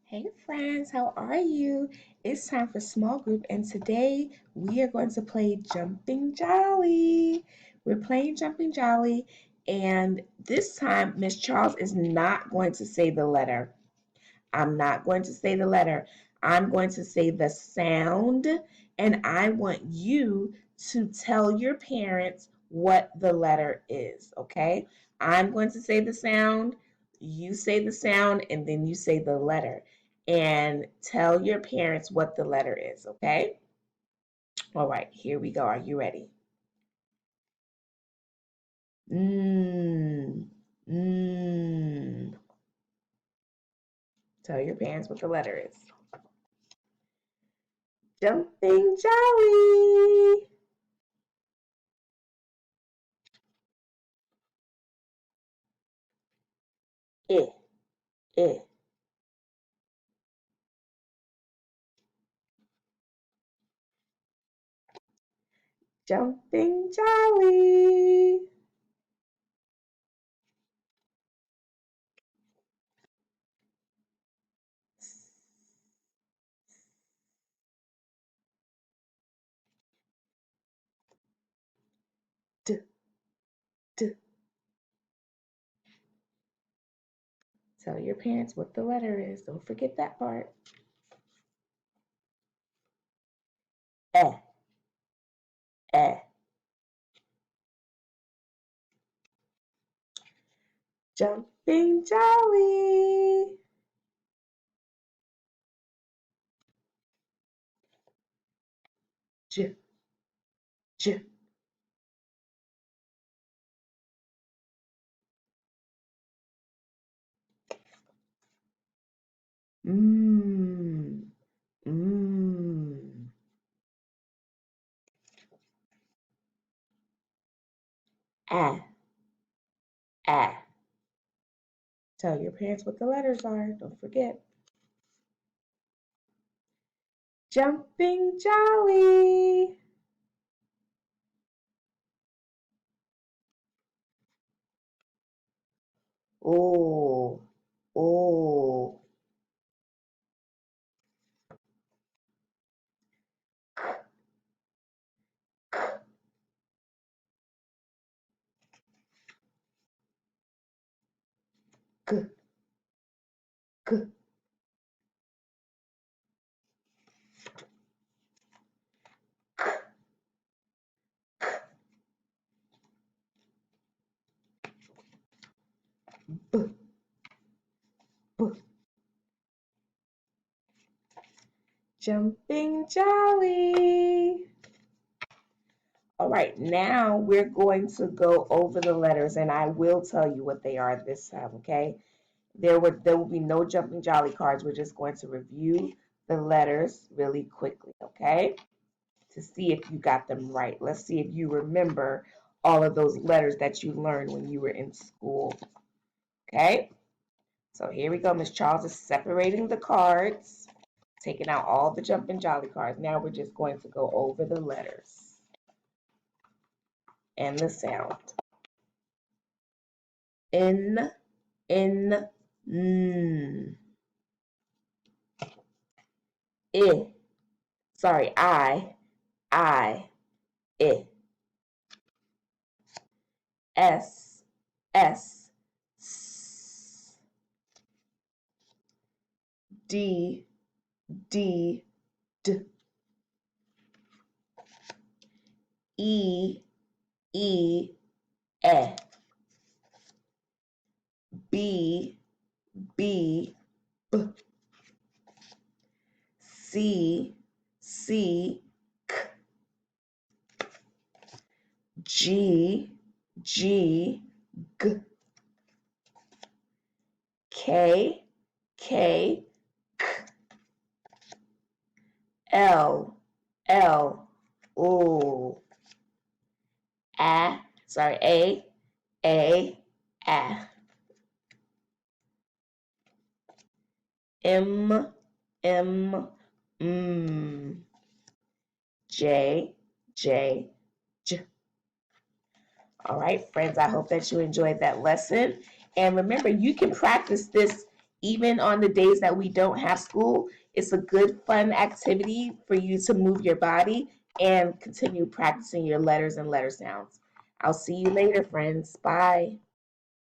Hey friends, how are you? It's time for small group, and today we are going to play Jumping Jolly. We're playing Jumping Jolly, and this time Miss Charles is not going to say the letter. I'm not going to say the letter. I'm going to say the sound, and I want you to tell your parents what the letter is, okay? I'm going to say the sound, you say the sound, and then you say the letter. And tell your parents what the letter is, okay? All right, here we go. Are you ready? Mmm. Mmm. Tell your parents what the letter is. Jumping Jolly. Eh, eh. Jumping Jolly. D, d. Tell your parents what the letter is. Don't forget that part. Eh, eh. Jumping Jolly. J, j. Mmm, mmm. Ah, ah. Tell your parents what the letters are. Don't forget. Jumping Jolly. Oh, oh. G, g. B, b. Jumping Jolly. All right, now we're going to go over the letters, and I will tell you what they are this time, okay? There will be no jumping jolly cards. We're just going to review the letters really quickly, okay? To see if you got them right. Let's see if you remember all of those letters that you learned when you were in school, okay? So here we go. Miss Charles is separating the cards, taking out all the jumping jolly cards. Now we're just going to go over the letters and the sound. N, N, N. I. Sorry, I, I, S, S, S, D, D, D, E, E, E, B, B, B, C, C, G, G, G, K, K, L, L, O, A, sorry, A, A, M, M, J, J, J. All right, friends, I hope that you enjoyed that lesson. And remember, you can practice this Even on the days that we don't have school, it's a good, fun activity for you to move your body and continue practicing your letters and letter sounds. I'll see you later, friends. Bye.